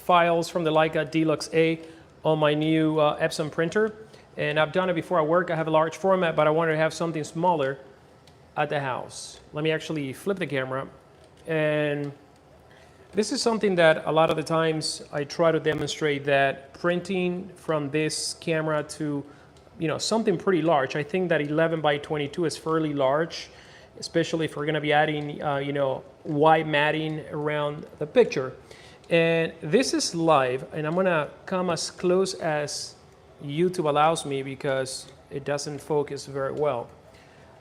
files from the Leica D Lux A on my new Epson printer. And I've done it before at work. I have a large format, but I wanted to have something smaller at the house. Let me actually flip the camera. And this is something that a lot of the times I try to demonstrate, that printing from this camera to, you know, something pretty large. I think that 11 by 22 is fairly large, especially if we're going to be adding, you know, white matting around the picture. And this is live, and I'm going to come as close as YouTube allows me because it doesn't focus very well.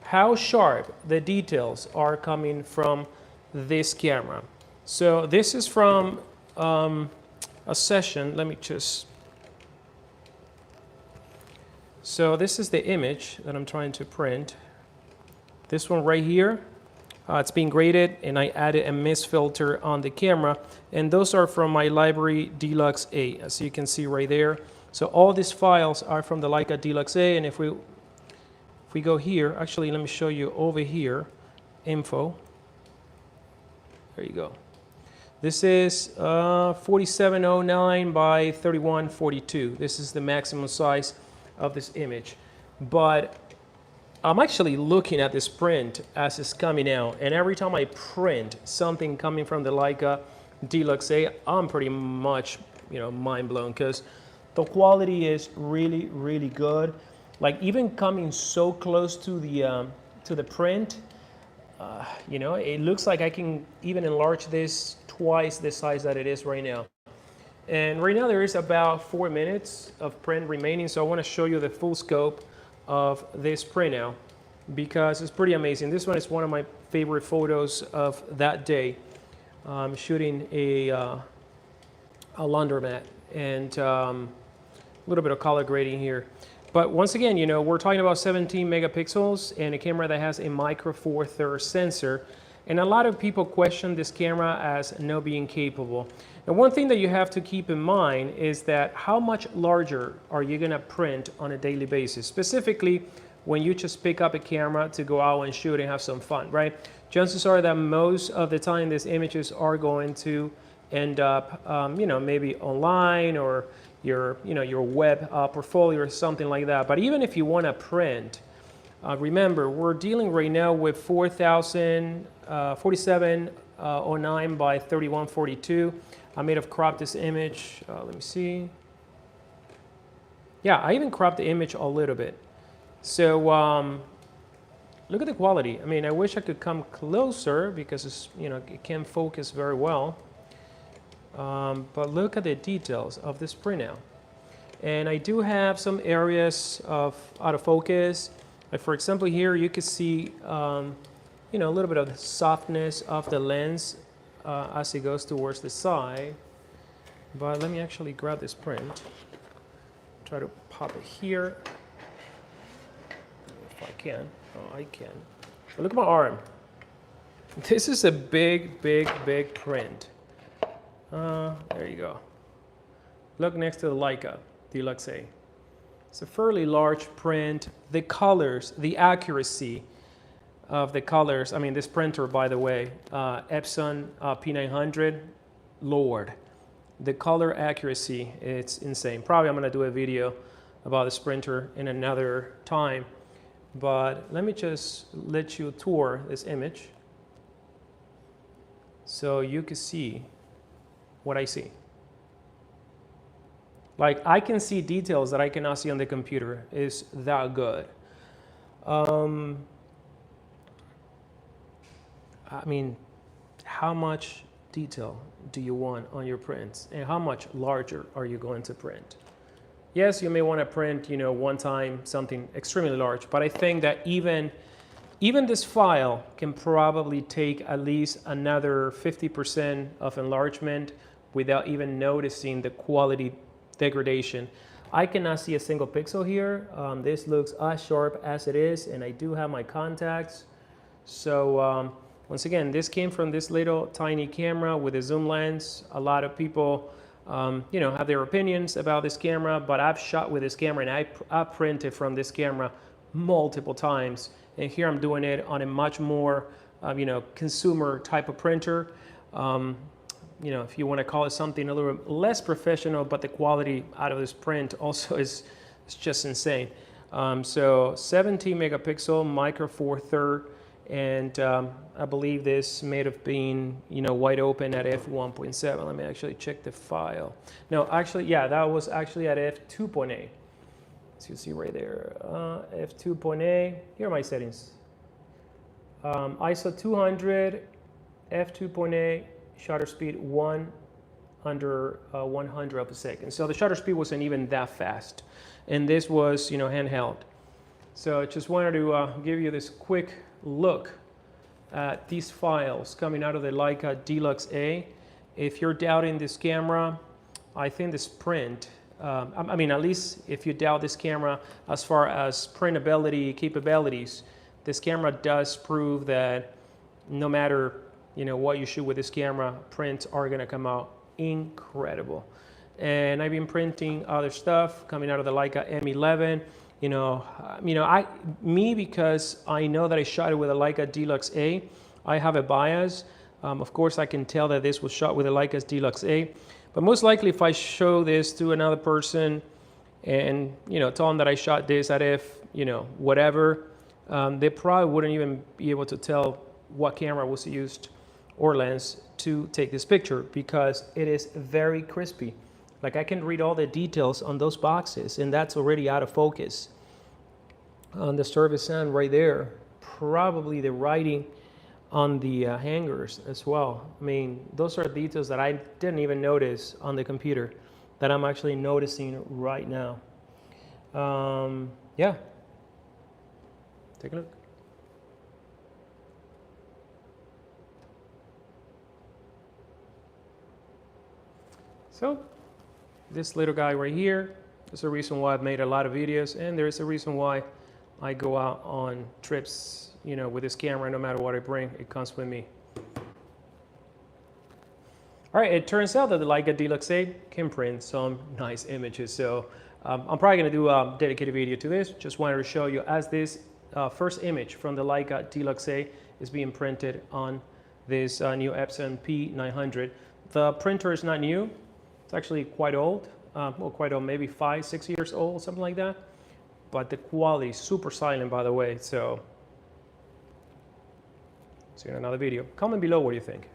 How sharp the details are coming from this camera. So this is from a session. Let me just... So this is the image that I'm trying to print. This one right here, it's being graded, and I added a mist filter on the camera. And those are from my Library D Lux A, as you can see right there. So all these files are from the Leica D Lux A, and if we go here, actually let me show you over here, info. There you go. This is 4709 by 3142. This is the maximum size of this image. But I'm actually looking at this print as it's coming out, and every time I print something coming from the Leica D Lux A, I'm pretty much, you know, mind blown, because the quality is really, really good. Like, even coming so close to the print, you know, it looks like I can even enlarge this twice the size that it is right now. And right now there is about 4 minutes of print remaining, so I want to show you the full scope of this print now, because it's pretty amazing. This one is one of my favorite photos of that day. I'm shooting a laundromat, and a little bit of color grading here. But once again, you know, we're talking about 17 megapixels and a camera that has a micro four thirds sensor. And a lot of people question this camera as no being capable. And one thing that you have to keep in mind is that how much larger are you going to print on a daily basis, specifically when you just pick up a camera to go out and shoot and have some fun, right? Chances are that most of the time these images are going to end up, you know, maybe online or your, you know, your web portfolio or something like that. But even if you want to print, remember, we're dealing right now with 4709 by 3142. I may have cropped this image. Let me see. Yeah, I even cropped the image a little bit. So look at the quality. I mean, I wish I could come closer because it's, you know, it can't focus very well. But look at the details of this print now. And I do have some areas of out of focus. Like, for example, here you can see, you know, a little bit of the softness of the lens as it goes towards the side. But let me actually grab this print. Try to pop it here. If I can. Oh, I can. But look at my arm. This is a big, big, big print. There you go. Look next to the Leica D Lux A. It's a fairly large print. The colors, the accuracy of the colors. I mean, this printer, by the way, Epson P900, Lord. The color accuracy, it's insane. Probably I'm going to do a video about this printer in another time. But let me just let you tour this image so you can see what I see. Like, I can see details that I cannot see on the computer. It's that good. I mean, how much detail do you want on your prints, and how much larger are you going to print? Yes, you may want to print, you know, one time something extremely large, but I think that even this file can probably take at least another 50% of enlargement without even noticing the quality degradation. I cannot see a single pixel here. This looks as sharp as it is, and I do have my contacts. So once again, this came from this little tiny camera with a zoom lens. A lot of people, you know, have their opinions about this camera, but I've shot with this camera, and I printed from this camera multiple times. And here I'm doing it on a much more, you know, consumer type of printer. you know, if you want to call it something a little less professional, but the quality out of this print also is just insane. So 17 megapixel micro four third, and I believe this may have been, you know, wide open at f1.7. Let me actually check the file. No, actually, yeah, that was actually at f2.8. So you see right there, f2.8. Here are my settings. ISO 200, f2.8, shutter speed 1 under 100 of a second. So the shutter speed wasn't even that fast, and this was, you know, handheld. So I just wanted to give you this quick look at these files coming out of the Leica D Lux A. If you're doubting this camera, I think this print, I mean, at least if you doubt this camera as far as printability capabilities, this camera does prove that no matter, you know, what you shoot with this camera, prints are gonna come out incredible. And I've been printing other stuff coming out of the Leica M11. Because I know that I shot it with a Leica D Lux A, I have a bias. Of course, I can tell that this was shot with a Leica D Lux A, but most likely if I show this to another person and, you know, tell them that I shot this at whatever, they probably wouldn't even be able to tell what camera was used or lens to take this picture, because it is very crispy. Like, I can read all the details on those boxes, and that's already out of focus. On the service end right there, probably the writing on the hangers as well. I mean, those are details that I didn't even notice on the computer that I'm actually noticing right now. Yeah, take a look. So this little guy right here is the reason why I've made a lot of videos, and there's a reason why I go out on trips, you know, with this camera. No matter what I bring, it comes with me. All right, it turns out that the Leica D Lux A can print some nice images. So I'm probably gonna do a dedicated video to this. Just wanted to show you as this first image from the Leica D Lux A is being printed on this new Epson P900. The printer is not new. It's actually quite old, well, quite old, maybe 5, 6 years old, something like that. But the quality is super silent, by the way. So see you in another video. Comment below what you think.